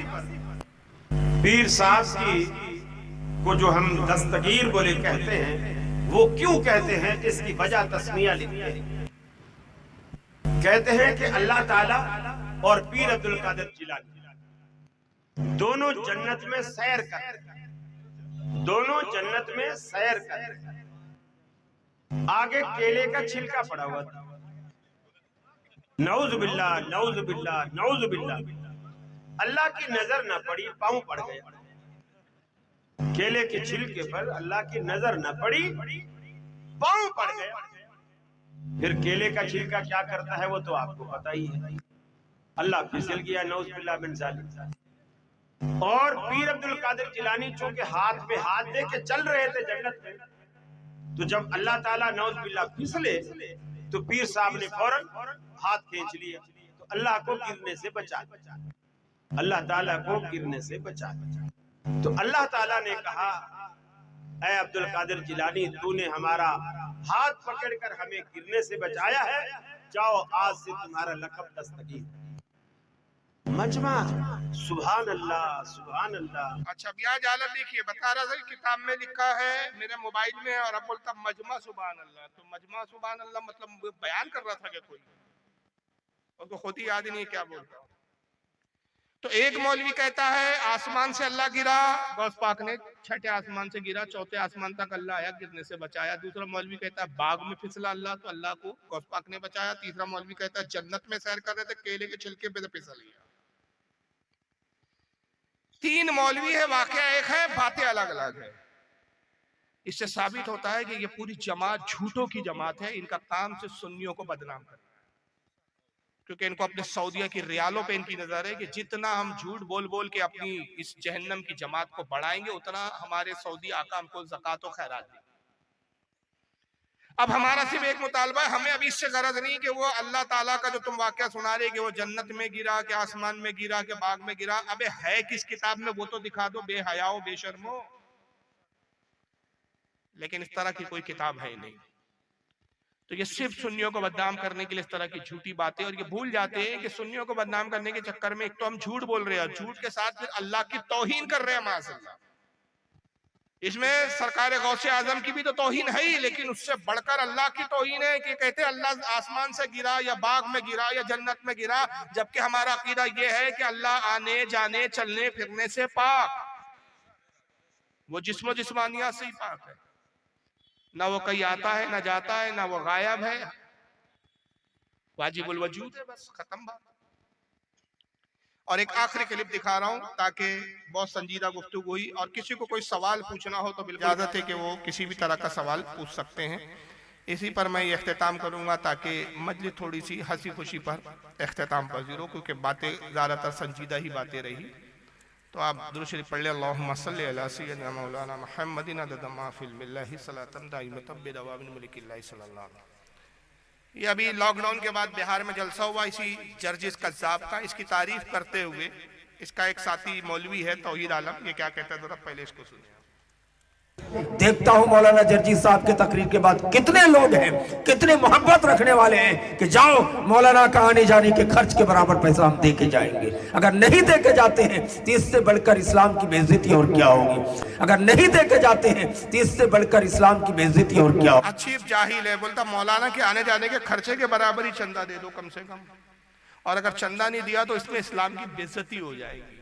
पीर साहब की को जो हम दस्तगीर बोले कहते हैं, वो क्यों कहते हैं इसकी वजह तस्मिया लिखते हैं। कहते हैं कि अल्लाह ताला और पीर अब्दुल कादिर जिलानी दोनों जन्नत में सैर करते हैं, दोनों जन्नत में सैर करते हैं। आगे केले का छिलका पड़ा हुआ था, नऊज़ बिल्लाह, नऊज़ बिल्लाह, नऊज़ बिल्लाह। अल्लाह की नजर न पड़ी, पांव पड़ गया। केले के छिलके पर अल्लाह की नजर न पड़ी, पांव पड़ गया। फिर केले का छिलका क्या करता है वो तो आपको पता ही है। अल्लाह फिसल गया, नऊज़ बिल्लाह मिन ज़ालिक। और पीर अब्दुल कादिर जिलानी चूंकि हाथ पे हाथ दे के चल रहे थे जन्नत में, तो जब अल्लाह ताला नऊज़ बिल्लाह फिसले तो पीर साहब ने फौरन हाथ खींच लिया, तो अल्लाह को गिरने से बचा, अल्लाह ताला को गिरने से बचा। तो अल्लाह ताला ने कहा, ऐ अब्दुल कादिर जिलानी, तूने हमारा हाथ पकड़कर हमें गिरने से बचाया है, जाओ आज से तुम्हारा लक़ब दस्तगीर। मजमा, सुभान अल्लाह, सुभान अल्लाह। अच्छा ब्याज आलम देखिए, बता रहा था किताब में लिखा है मेरे मोबाइल में, और अब बोलता मजमा सुभान अल्लाह। तो मजमा सुभान अल्लाह मतलब बयान कर रहा था क्या कोई? और तो खुद ही याद ही नहीं क्या बोलता। तो एक मौलवी कहता है आसमान से अल्लाह गिरा, गौस पाक ने छठे आसमान से गिरा, चौथे आसमान तक अल्लाह आया, गिरने से बचाया। दूसरा मौलवी कहता है बाग में फिसला अल्लाह, तो अल्लाह को गौस पाक ने बचाया। तीसरा मौलवी कहता है जन्नत में सैर कर रहे थे, केले के छिलके पे फिसल गया। तीन मौलवी है, वाकया एक है, बातें अलग अलग है। इससे साबित होता है कि ये पूरी जमात झूठों की जमात है। इनका काम से सुन्नियों को बदनाम करना, क्योंकि इनको अपने सऊदिया की रियालों पे इनकी नजर है कि जितना हम झूठ बोल बोल के अपनी इस जहन्नम की जमात को बढ़ाएंगे, उतना हमारे सऊदी आका हमको ज़कात और खैरात देंगे। अब हमारा सिर्फ एक मुतालबा है, हमें अभी इससे गरज नहीं कि वो अल्लाह ताला का जो तुम वाकया सुना रहे कि वो जन्नत में गिरा, कि आसमान में गिरा, कि बाग में गिरा, अबे है किस किताब में वो तो दिखा दो, बेहयाओ बेशर्मो। लेकिन इस तरह की कोई किताब है ही नहीं। तो ये सिर्फ सुन्नियों को बदनाम करने के लिए इस तरह की झूठी बातें, और ये भूल जाते हैं कि सुन्नियों को बदनाम करने के चक्कर में एक तो हम झूठ बोल रहे हैं, झूठ के साथ फिर अल्लाह की तौहीन कर रहे हैं माज़अल्लाह। इसमें सरकार गौसे आजम की भी तो तौहीन है ही, लेकिन उससे बढ़कर अल्लाह की तौहीन है कि कहते हैं अल्लाह आसमान से गिरा, या बाग में गिरा, या जन्नत में गिरा, जबकि हमारा अकीदा यह है कि अल्लाह आने जाने चलने फिरने से पाक, वो जिस्मो जिस्मानियत से ही पाक है। ना वो कहीं आता है, ना जाता है, ना वो गायब है, वाजिबुल वजूद है, बस खत्म बात। और एक आखिरी क्लिप दिखा रहा हूं ताकि बहुत संजीदा गुफ्तगू हुई, और किसी को कोई सवाल पूछना हो तो बिल्कुल इजाजत है कि वो किसी भी तरह का सवाल पूछ सकते हैं। इसी पर मैं ये इख्तिताम करूंगा ताकि मजलिस थोड़ी सी हंसी खुशी पर इख्तिताम पजीर हो, क्योंकि बातें ज़्यादातर संजीदा ही बातें रही। तो आप दुरूद शरीफ पढ़ लें, अल्लाहुम्मा सल्लि अला सय्यिदिना मौलाना मुहम्मदिन अदद मा फिल मिल्लहि सलातन दाइमतन बिदवामिन मुल्किल्लाहि सल्लल्लाहु अलैहि। ये अभी लॉकडाउन के बाद बिहार में जलसा हुआ इसी जर्जिस कज़्ज़ाब का। इसकी तारीफ करते हुए इसका एक साथी मौलवी है तौहीद आलम, ये क्या कहता है जरा पहले इसको सुनिए। देखता हूं मौलाना जर्जी साहब के तकरीर के बाद कितने लोग हैं, कितने मोहब्बत रखने वाले हैं कि जाओ मौलाना का आने जाने के खर्च के बराबर पैसा हम दे के जाएंगे। अगर नहीं दे के जाते हैं तो इससे बढ़कर इस्लाम की बेइज्जती और क्या होगी। अगर नहीं दे के जाते हैं तो इससे बढ़कर इस्लाम की बेइज्जती और क्या होगी। अच्छी जाहिल है, बोलता मौलाना के आने जाने के खर्चे के बराबर ही चंदा दे दो कम से कम, और अगर चंदा नहीं दिया तो इसमें इस्लाम की बेइज्जती हो जाएगी।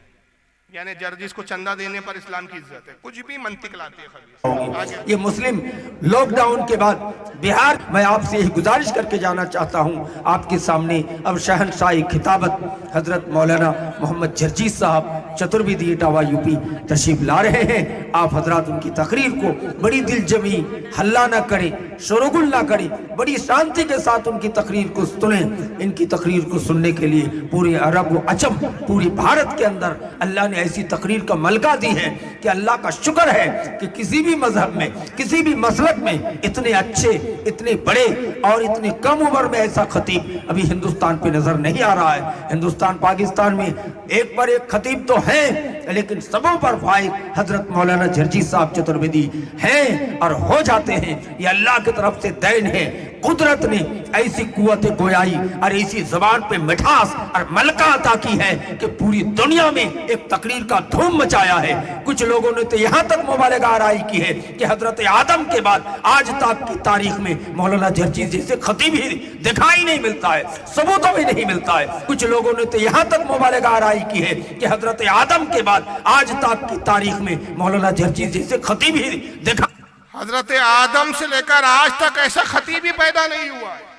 यानी जर्जिस को चंदा देने पर इस्लाम की इज्जत है, कुछ भी मंतिक लाते हैं। ये मुस्लिम लॉकडाउन के बाद बिहार, मैं आपसे यही गुजारिश करके जाना चाहता हूं आपके सामने अब शहनशाही खिताबत हजरत मौलाना मोहम्मद जर्जीस साहब चतुर्वेदी इटावा यूपी तशरीफ ला रहे हैं। आप हजरात उनकी तकरीर को बड़ी दिलजमी, हल्ला ना करें, शोरगुल ना करें, बड़ी शांति के साथ उनकी तकरीर को सुने। इनकी तकरीर को सुनने के लिए पूरे अरब व अजम, पूरी भारत के अंदर अल्लाह ने ऐसी तकरीर का मलका दी है कि अल्लाह का शुक्र है कि किसी भी मजहब में, किसी भी मसलक में इतने अच्छे, इतने बड़े और इतने कम उम्र में ऐसा खतीब अभी हिंदुस्तान पे नजर नहीं आ रहा है। हिंदुस्तान पाकिस्तान में एक पर एक खतीब तो है, लेकिन सबों पर फाइज हजरत मौलाना जर्जी साहब चतुर्वेदी हैं और हो जाते हैं। ये अल्लाह की तरफ से देन है। कुदरत ने ऐसी कुव्वत गोयाई और ऐसी जबान पे मिठास और मलका अता की है कि पूरी दुनिया में एक तकरीर का धूम मचाया है। कुछ लोगों ने तो यहाँ तक मुबालगा आराई की है कि हजरत आदम के बाद आज तक की तारीख में मौलाना जर्जी जैसे खतीब ही दिखाई नहीं मिलता है, सबूतों में नहीं मिलता है। कुछ लोगों ने तो यहाँ तक मुबालगा आराई की है कि हजरत आदम के बाद आज तक की तारीख में मौलाना जर्जी जैसे खतीब ही दिखा। हजरत आदम से लेकर आज तक ऐसा खतीब ही पैदा नहीं हुआ है।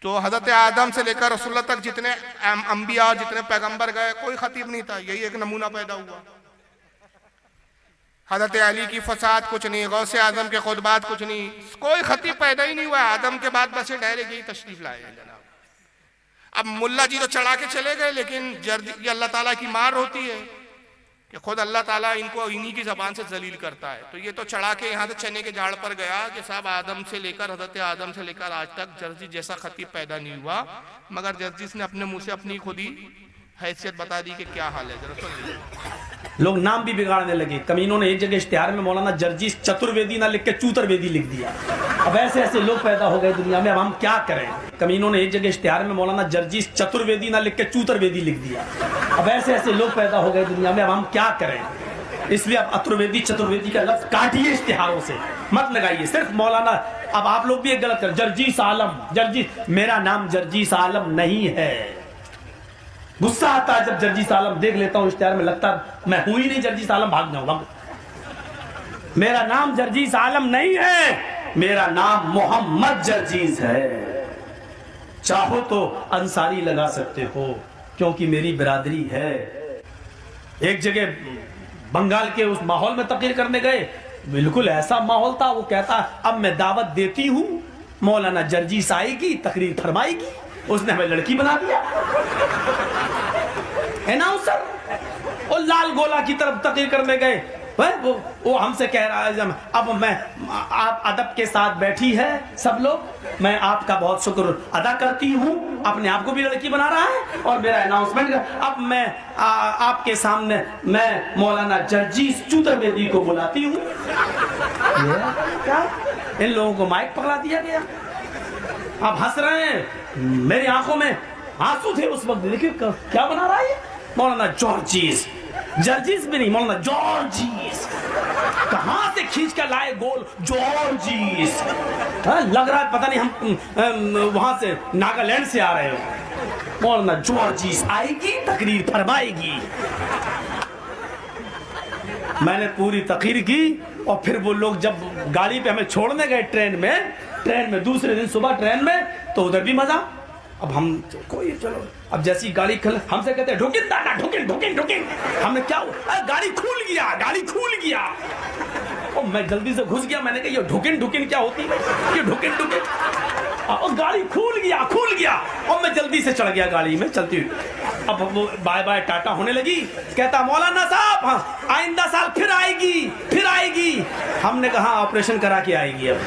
तो हजरत आदम से लेकर रसूलुल्लाह तक जितने अंबिया और जितने पैगंबर गए कोई खतीब नहीं था, यही एक नमूना पैदा हुआ। हजरत अली की फसाद कुछ नहीं, गौसे आजम के खुतबात कुछ नहीं, कोई खतीब पैदा ही नहीं हुआ। आदम के बाद बस डायरेक्ट यही तशरीफ लाए हैं जनाब। अब मुल्ला जी तो चढ़ा के चले गए, लेकिन ये अल्लाह ताला की मार होती है कि खुद अल्लाह ताला इनको इन्हीं की जबान से जलील करता है। तो ये तो चढ़ा के यहाँ से चने के झाड़ पर गया कि साहब आदम से लेकर हजरत आदम से लेकर आज तक जर्जी जैसा खतीब पैदा नहीं हुआ, मगर जर्जिस ने अपने मुंह से अपनी खुद ही हैसियत बता दी कि क्या हाल है। जरा सुन, लोग नाम भी बिगाड़ने लगे। कमीनों ने एक जगह इश्तिहार में मौलाना जर्जीस चतुर्वेदी ना लिख के चूतरवेदी लिख दिया। अब ऐसे ऐसे लोग पैदा हो गए दुनिया में, अब हम क्या करें। कमीनों ने एक जगह इश्तिहार में मौलाना जर्जीस चतुर्वेदी ना लिख के चूतरवेदी लिख दिया। अब ऐसे ऐसे लोग पैदा हो गए दुनिया में, अब हम क्या करें। इसलिए अब अतुर्वेदी चतुर्वेदी का लफ्ज काटिए इश्तिहारों से, मत लगाइए। सिर्फ मौलाना, अब आप लोग भी एक गलत कर, जर्जीस आलम, जर्जीस, मेरा नाम जर्जीस आलम नहीं है। गुस्सा आता है जब जर्जीस आलम देख लेता हूं इश्तिहार में, लगता मैं हूं ही नहीं जर्जीस आलम, भाग जाऊंगा। मेरा नाम जर्जीस आलम नहीं है, मेरा नाम मोहम्मद जर्जीस है। चाहो तो अंसारी लगा सकते हो क्योंकि मेरी बिरादरी है। एक जगह बंगाल के उस माहौल में तकरीर करने गए, बिल्कुल ऐसा माहौल था। वो कहता अब मैं दावत देती हूं, मौलाना जर्जीस आएगी, तकरीर फरमाएगी। उसने हमें लड़की बना दिया। अनाउंसर और लाल गोला की तरफ तकरीर करने गए, वो हमसे कह रहा है अब मैं, आप अदब के साथ बैठी है सब लोग, मैं आपका बहुत शुक्र अदा करती हूँ। अपने आप को भी लड़की बना रहा है और मेरा अनाउंसमेंट, अब मैं आपके सामने मैं मौलाना जर्जीस चतुर्वेदी को बुलाती हूँ। क्या इन लोगों को माइक पकड़ा दिया गया। आप हंस रहे हैं, मेरी आंखों में आंसू थे उस वक्त। देखिए क्या बना रहा है मौलाना जॉर्जीस, जर्जीस भी नहीं, मौलाना जॉर्जीस। कहां से खींच कर लाए गोल जॉर्जीस। लग रहा है पता नहीं हम वहां से नागालैंड से आ रहे हो। मौलाना जॉर्जीस आएगी, तकरीर फरमाएगी। मैंने पूरी तकरीर की और फिर वो लोग जब गाड़ी पे हमें छोड़ने गए ट्रेन में दूसरे दिन सुबह ट्रेन में, तो उधर भी मजा। अब हम कोई चलो, अब जैसी गाड़ी हमसे कहते हैं ढुकिन दादा, ढुकिन ढुकिन ढुकिन। हमने क्या, गाड़ी खुल गया। और मैं जल्दी से घुस गया। मैंने कहा ये ढुकिन ढुकिन क्या होती है, ये ढुकिन ढुकिन। और गाड़ी खुल गया और मैं जल्दी से चढ़ गया गाड़ी में चलती हुई। अब वो बाय बाय टाटा होने लगी। कहता मौलाना साहब हाँ, आइंदा साल फिर आएगी। हमने कहा ऑपरेशन करा के आएगी। अब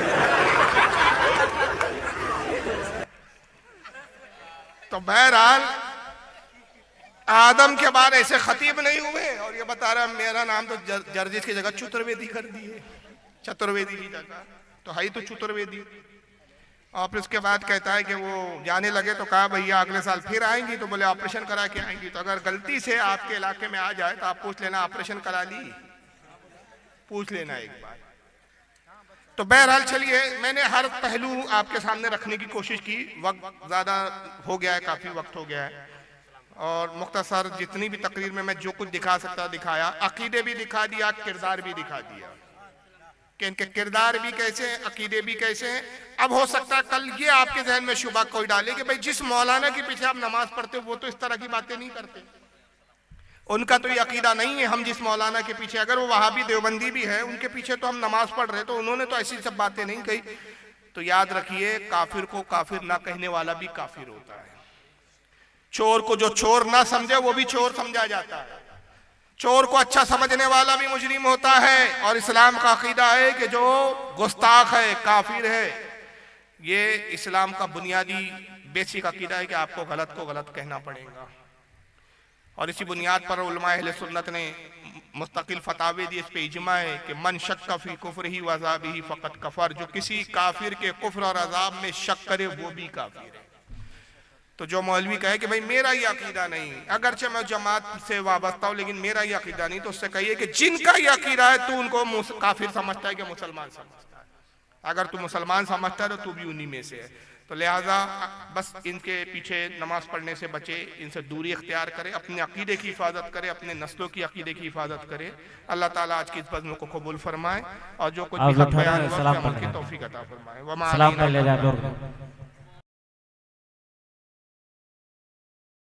तो बहरहाल आदम के बाद ऐसे खतीब नहीं हुए, और ये बता रहा मेरा नाम तो जर्जीस की जगह चतुर्वेदी कर दिए, चतुर्वेदी की जगह तो है ही तो चतुर्वेदी। और फिर उसके बाद कहता है कि वो जाने लगे तो कहा भैया अगले साल फिर आएंगी, तो बोले ऑपरेशन करा के आएंगी। तो अगर गलती से आपके इलाके में आ जाए तो आप पूछ लेना ऑपरेशन करा ली, पूछ लेना एक बार। तो बहरहाल चलिए, मैंने हर पहलू आपके सामने रखने की कोशिश की। वक्त ज़्यादा हो गया है, काफ़ी वक्त हो गया है, और मुख्तसर जितनी भी तकरीर में मैं जो कुछ दिखा सकता दिखाया। अकीदे भी दिखा दिया, किरदार भी दिखा दिया कि इनके किरदार भी कैसे हैं, अकीदे भी कैसे हैं। अब हो सकता है कल ये आपके जहन में शुबा कोई डाले कि भाई जिस मौलाना के पीछे आप नमाज पढ़ते हो वो तो इस तरह की बातें नहीं करते, उनका तो ये अकीदा नहीं है। हम जिस मौलाना के पीछे, अगर वो वहाबी देवबंदी भी है, उनके पीछे तो हम नमाज पढ़ रहे, तो उन्होंने तो ऐसी सब बातें नहीं कही। तो याद रखिए, काफिर को काफिर ना कहने वाला भी काफिर होता है। चोर को जो चोर ना समझे वो भी चोर समझा जाता है। चोर को अच्छा समझने वाला भी मुजरिम होता है। और इस्लाम का अकीदा है कि जो गुस्ताख है, काफिर है। ये इस्लाम का बुनियादी बेसिक अकीदा है कि आपको गलत को गलत कहना पड़ेगा। और इसी बुनियाद पर उलमा अहले सुन्नत ने मुस्तकिल फतावे दिए, इस पे इजमा है कि मन शक फी कुफ्र ही वज़ाब ही फ़कत कफर, जो किसी काफिर के कुफ्र और अजाब में शक करे वो भी काफिर है। तो जो मौलवी कहे कि भाई मेरा ये अकीदा नहीं, अगरचे मैं जमात से वाबस्ता हूँ लेकिन मेरा ये अकीदा नहीं, तो उससे कहिए कि जिनका ये अकीदा है तू उनको काफिर समझता है कि मुसलमान समझता है। अगर तू मुसलमान समझता है तो तू भी उन्हीं में से है। तो लिहाजा बस इनके पीछे नमाज पढ़ने से बचे, इनसे दूरी इख्तियार करे, अपने अकीदे की हिफाजत करे, अपने नस्लों की अकीदे की हिफाजत करे। अल्लाह ताला आज की इस बज़्म को कबूल फरमाए और जो कुछ भी हक बयान हुआ उसके अमल की तौफीक अता फरमाए।